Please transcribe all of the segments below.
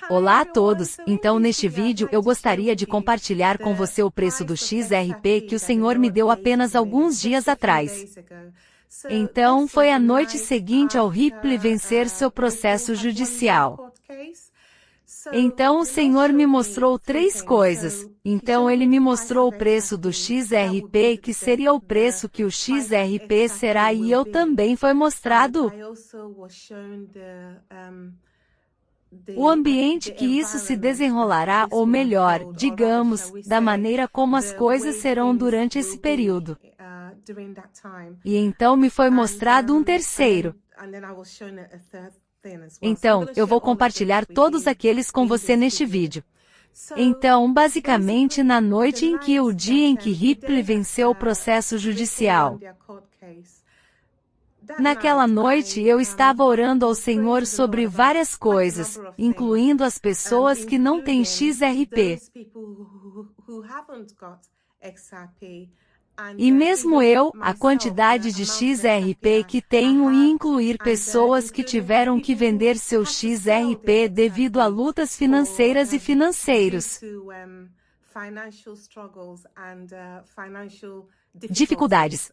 Olá a todos, então neste vídeo eu gostaria de compartilhar com você o preço do XRP que o Senhor me deu apenas alguns dias atrás. Então foi a noite seguinte ao Ripple vencer seu processo judicial. Então o Senhor me mostrou três coisas. Então ele me mostrou o preço do XRP, que seria o preço que o XRP será, e eu também foi mostrado o ambiente que isso se desenrolará, ou melhor, digamos, da maneira como as coisas serão durante esse período. E então me foi mostrado um terceiro. Então, eu vou compartilhar todos aqueles com você neste vídeo. Então, basicamente na noite em que o dia em que Ripple venceu o processo judicial. Naquela noite eu estava orando ao Senhor sobre várias coisas, incluindo as pessoas que não têm XRP. E mesmo eu, a quantidade de XRP que tenho, e incluir pessoas que tiveram que vender seu XRP devido a lutas financeiras e financeiros. Dificuldades.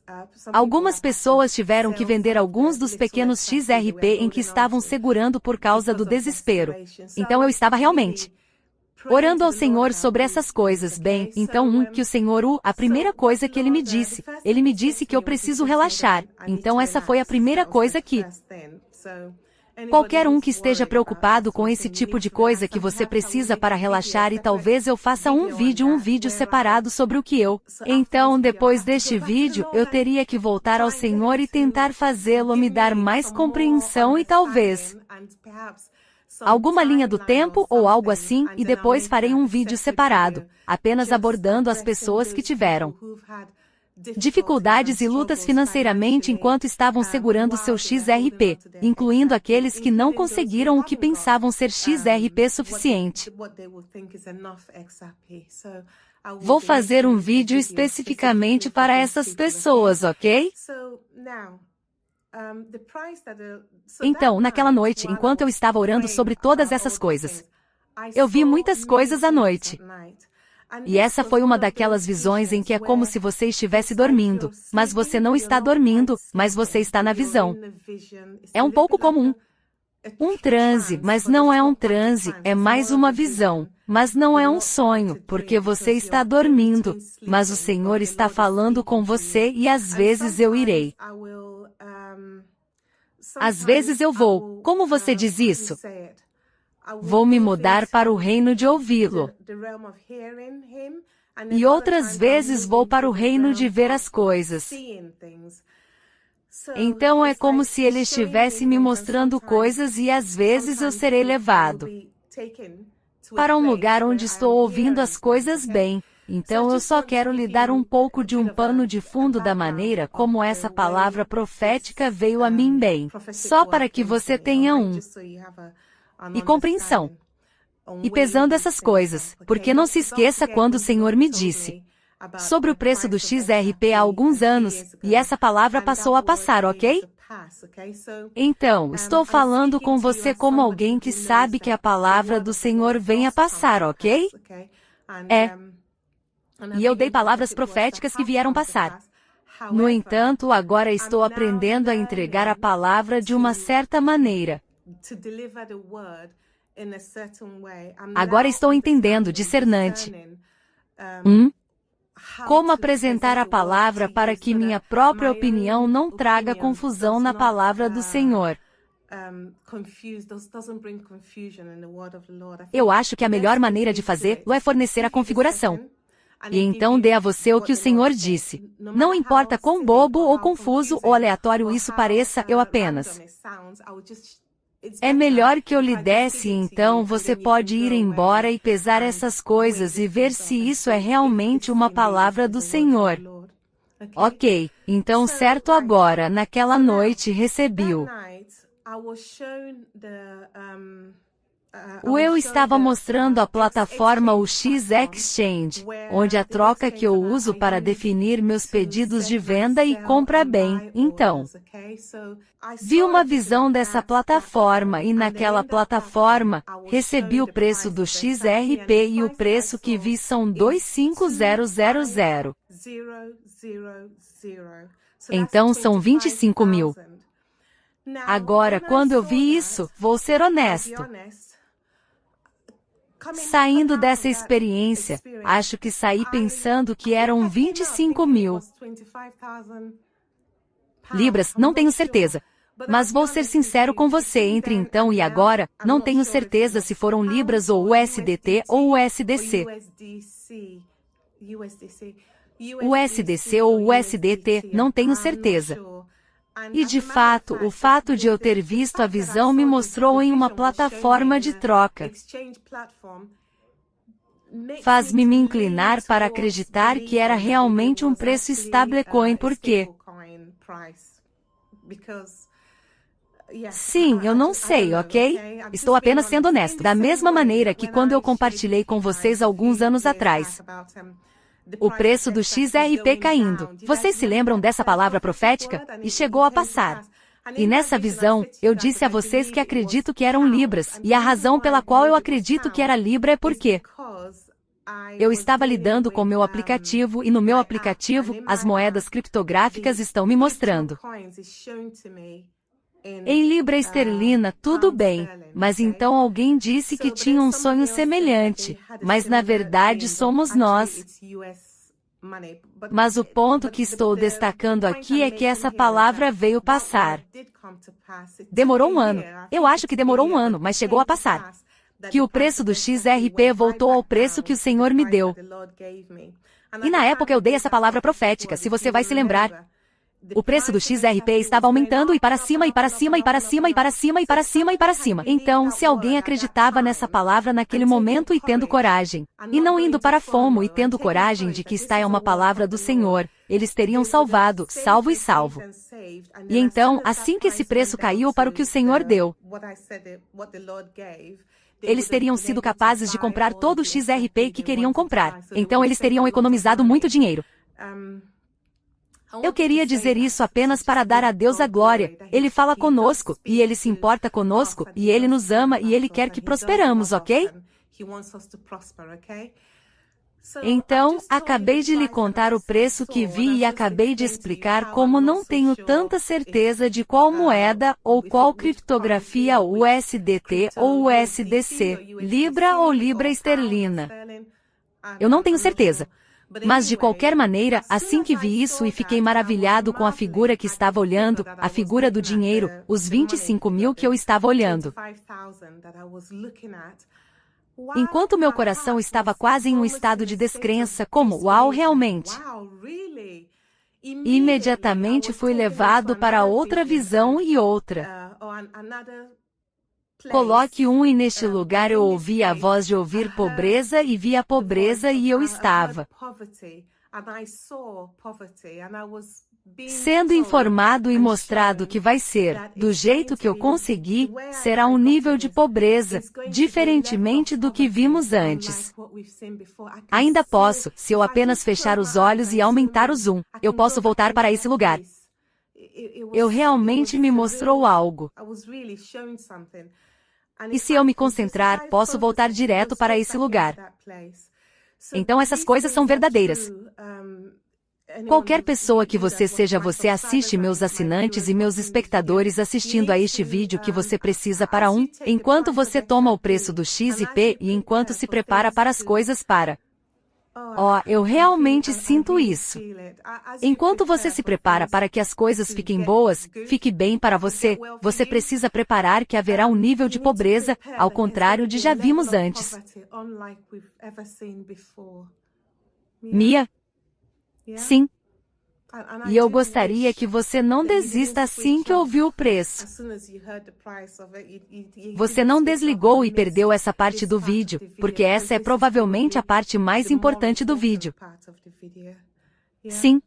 Algumas pessoas tiveram que vender alguns dos pequenos XRP em que estavam segurando por causa do desespero. Então eu estava realmente orando ao Senhor sobre essas coisas. Bem, então que o Senhor, a primeira coisa que ele me disse que eu preciso relaxar. Então essa foi a primeira coisa que qualquer um que esteja preocupado com esse tipo de coisa que você precisa para relaxar, e talvez eu faça um vídeo separado sobre o que eu. Então depois deste vídeo, eu teria que voltar ao Senhor e tentar fazê-lo me dar mais compreensão e talvez alguma linha do tempo ou algo assim, e depois farei um vídeo separado, apenas abordando as pessoas que tiveram dificuldades e lutas financeiramente enquanto estavam segurando seu XRP, incluindo aqueles que não conseguiram o que pensavam ser XRP suficiente. Vou fazer um vídeo especificamente para essas pessoas, ok? Então, naquela noite, enquanto eu estava orando sobre todas essas coisas, eu vi muitas coisas à noite. E essa foi uma daquelas visões em que é como se você estivesse dormindo, mas você não está dormindo, mas você está na visão. É um pouco como um transe, mas não é um transe, é mais uma visão. Mas não é um sonho, porque você está dormindo, mas o Senhor está falando com você, e às vezes eu irei. Às vezes eu vou, como você diz isso? Vou me mudar para o reino de ouvi-lo. E outras vezes vou para o reino de ver as coisas. Então é como se ele estivesse me mostrando coisas, e às vezes eu serei levado para um lugar onde estou ouvindo as coisas bem. Então eu só quero lhe dar um pouco de um pano de fundo da maneira como essa palavra profética veio a mim bem, só para que você tenha e compreensão. E pesando essas coisas, porque não se esqueça quando o Senhor me disse sobre o preço do XRP há alguns anos, e essa palavra passou a passar, ok? Então, estou falando com você como alguém que sabe que a palavra do Senhor vem a passar, ok? E eu dei palavras proféticas que vieram passar. No entanto, agora estou aprendendo a entregar a palavra de uma certa maneira. Agora estou entendendo, discernante. Como apresentar a palavra para que minha própria opinião não traga confusão na palavra do Senhor. Eu acho que a melhor maneira de fazê-lo é fornecer a configuração. E então dê a você o que o Senhor disse. Não importa quão bobo ou confuso ou aleatório isso pareça, eu apenas é melhor que eu lhe desse, então você pode ir embora e pesar essas coisas e ver se isso é realmente uma palavra do Senhor. Ok, então certo, agora, naquela noite recebi-o. Eu estava mostrando a plataforma UX Exchange, onde a troca que eu uso para definir meus pedidos de venda e compra bem. Então, vi uma visão dessa plataforma e naquela plataforma, recebi o preço do XRP e o preço que vi são 25000. Então são 25 mil. Agora, quando eu vi isso, vou ser honesto. Saindo dessa experiência, acho que saí pensando que eram 25 mil libras, não tenho certeza. Mas vou ser sincero com você, entre então e agora, não tenho certeza se foram libras ou USDT ou USDC. USDC ou USDT, não tenho certeza. E de fato, o fato de eu ter visto a visão me mostrou em uma plataforma de troca. Faz-me me inclinar para acreditar que era realmente um preço stablecoin porque... Sim, eu não sei, ok? Estou apenas sendo honesto. Da mesma maneira que quando eu compartilhei com vocês alguns anos atrás, o preço do XRP caindo. Vocês se lembram dessa palavra profética? E chegou a passar. E nessa visão, eu disse a vocês que acredito que eram libras, e a razão pela qual eu acredito que era libra é porque eu estava lidando com meu aplicativo e no meu aplicativo, as moedas criptográficas estão me mostrando. Em libra esterlina, tudo bem, mas então alguém disse que tinha um sonho semelhante, mas na verdade somos nós. Mas o ponto que estou destacando aqui é que essa palavra veio passar. Demorou um ano. Eu acho que demorou um ano, mas chegou a passar. Que o preço do XRP voltou ao preço que o Senhor me deu. E na época eu dei essa palavra profética, se você vai se lembrar. O preço do XRP estava aumentando e para cima e para cima e para cima e para cima e para cima e para cima. Então, se alguém acreditava nessa palavra naquele momento e tendo coragem, e não indo para FOMO e tendo coragem de que está é uma palavra do Senhor, eles teriam salvo e salvo. E então, assim que esse preço caiu para o que o Senhor deu, eles teriam sido capazes de comprar todo o XRP que queriam comprar. Então eles teriam economizado muito dinheiro. Eu queria dizer isso apenas para dar a Deus a glória. Ele fala conosco, e Ele se importa conosco, e Ele nos ama e Ele quer que prosperamos, ok? Então, acabei de lhe contar o preço que vi e acabei de explicar como não tenho tanta certeza de qual moeda ou qual criptografia USDT ou USDC, Libra ou Libra esterlina. Eu não tenho certeza. Mas de qualquer maneira, assim que vi isso e fiquei maravilhado com a figura que estava olhando, a figura do dinheiro, os 25 mil que eu estava olhando. Enquanto meu coração estava quase em um estado de descrença, como, uau, realmente. Imediatamente fui levado para outra visão e outra. Coloque e neste lugar eu ouvi a voz de ouvir pobreza e vi a pobreza e eu estava sendo informado e mostrado que vai ser, do jeito que eu consegui, será um nível de pobreza, diferentemente do que vimos antes. Ainda posso, se eu apenas fechar os olhos e aumentar o zoom, eu posso voltar para esse lugar. Eu realmente me mostrou algo. E se eu me concentrar, posso voltar direto para esse lugar. Então essas coisas são verdadeiras. Qualquer pessoa que você seja, você assiste meus assinantes e meus espectadores assistindo a este vídeo que você precisa para enquanto você toma o preço do XRP e enquanto se prepara para as coisas para... eu realmente sinto isso. Enquanto você se prepara para que as coisas fiquem boas, fique bem para você, você precisa preparar que haverá um nível de pobreza, ao contrário de já vimos antes. Mia? Sim. E eu gostaria que você não desista assim que ouviu o preço. Você não desligou e perdeu essa parte do vídeo, porque essa é provavelmente a parte mais importante do vídeo. Sim.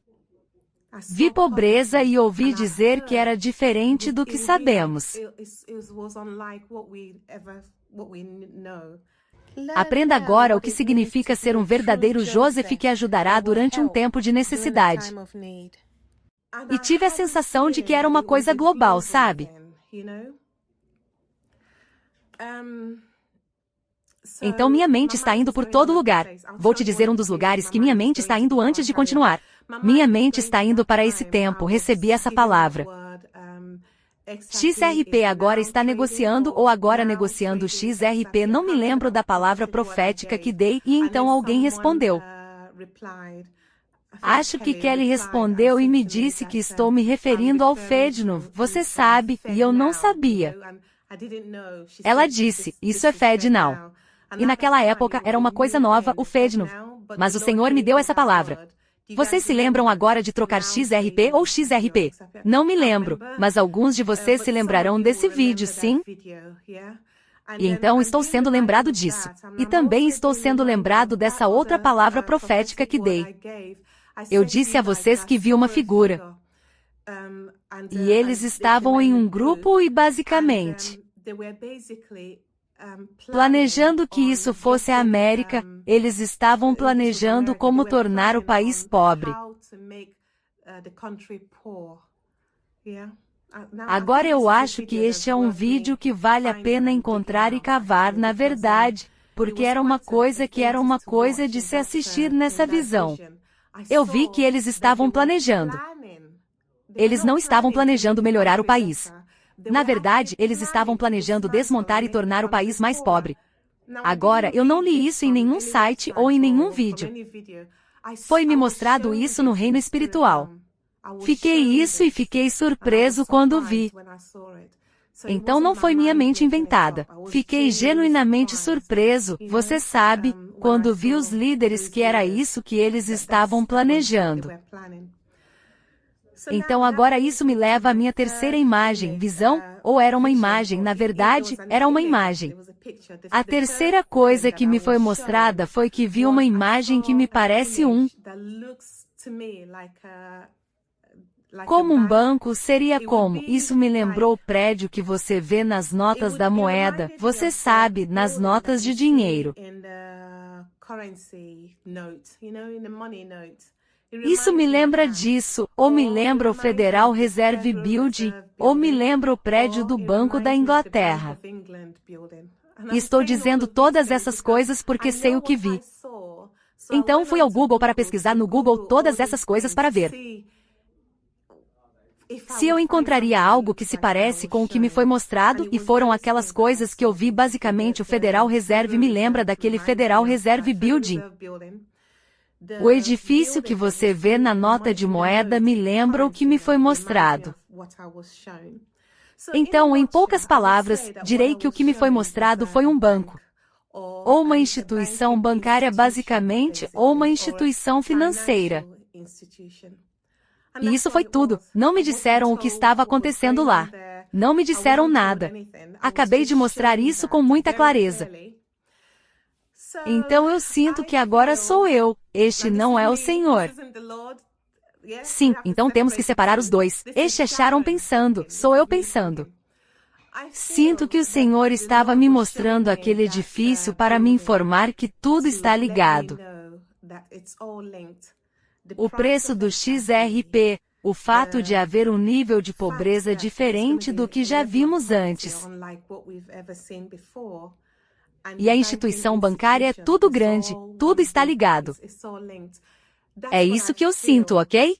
Vi pobreza e ouvi dizer que era diferente do que sabemos. Aprenda agora o que significa ser um verdadeiro Joseph que ajudará durante um tempo de necessidade. E tive a sensação de que era uma coisa global, sabe? Então minha mente está indo por todo lugar. Vou te dizer um dos lugares que minha mente está indo antes de continuar. Minha mente está indo para esse tempo, recebi essa palavra. XRP agora está negociando ou agora negociando XRP, não me lembro da palavra profética que dei e então alguém respondeu. Acho que Kelly respondeu e me disse que estou me referindo ao FEDNO, você sabe, e eu não sabia. Ela disse, isso é FedNow. E naquela época era uma coisa nova, o FEDNO. Mas o Senhor me deu essa palavra. Vocês se lembram agora de trocar XRP ou XRP? Não me lembro, mas alguns de vocês se lembrarão desse vídeo, sim? E então estou sendo lembrado disso. E também estou sendo lembrado dessa outra palavra profética que dei. Eu disse a vocês que vi uma figura. E eles estavam em um grupo e basicamente planejando que isso fosse a América, eles estavam planejando como tornar o país pobre. Agora eu acho que este é um vídeo que vale a pena encontrar e cavar na verdade, porque era uma coisa de se assistir nessa visão. Eu vi que eles estavam planejando. Eles não estavam planejando melhorar o país. Na verdade, eles estavam planejando desmontar e tornar o país mais pobre. Agora, eu não li isso em nenhum site ou em nenhum vídeo. Foi-me mostrado isso no reino espiritual. Fiquei surpreso quando vi. Então não foi minha mente inventada. Fiquei genuinamente surpreso, você sabe, quando vi os líderes que era isso que eles estavam planejando. Então agora isso me leva à minha terceira imagem, visão, ou era uma imagem, na verdade, era uma imagem. A terceira coisa que me foi mostrada foi que vi uma imagem que me parece como um banco seria como, isso me lembrou o prédio que você vê nas notas da moeda, você sabe, nas notas de dinheiro. Isso me lembra disso, ou me lembra o Federal Reserve Building, ou me lembra o prédio do Banco da Inglaterra. Estou dizendo todas essas coisas porque sei o que vi. Então fui ao Google para pesquisar no Google todas essas coisas para ver se eu encontraria algo que se parece com o que me foi mostrado, e foram aquelas coisas que eu vi. Basicamente o Federal Reserve me lembra daquele Federal Reserve Building. O edifício que você vê na nota de moeda me lembra o que me foi mostrado. Então, em poucas palavras, direi que o que me foi mostrado foi um banco, ou uma instituição bancária basicamente, ou uma instituição financeira. E isso foi tudo. Não me disseram o que estava acontecendo lá. Não me disseram nada. Acabei de mostrar isso com muita clareza. Então eu sinto que agora sou eu. Este não é o Senhor. Sim, então temos que separar os dois. Este é Sharon pensando, sou eu pensando. Sinto que o Senhor estava me mostrando aquele edifício para me informar que tudo está ligado. O preço do XRP, o fato de haver um nível de pobreza diferente do que já vimos antes. E a instituição bancária é tudo grande, tudo está ligado. É isso que eu sinto, ok?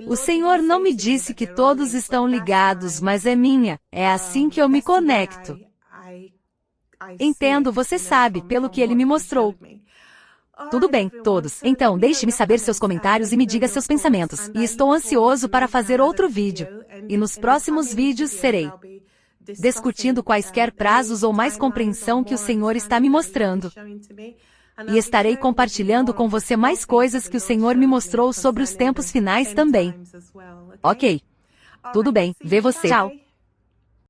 O Senhor não me disse que todos estão ligados, mas é assim que eu me conecto. Entendo, você sabe, pelo que Ele me mostrou. Tudo bem, todos. Então, deixe-me saber seus comentários e me diga seus pensamentos. E estou ansioso para fazer outro vídeo. E nos próximos vídeos serei discutindo quaisquer prazos ou mais compreensão que o Senhor está me mostrando. E estarei compartilhando com você mais coisas que o Senhor me mostrou sobre os tempos finais também. Ok. Tudo bem, vê você. Tchau.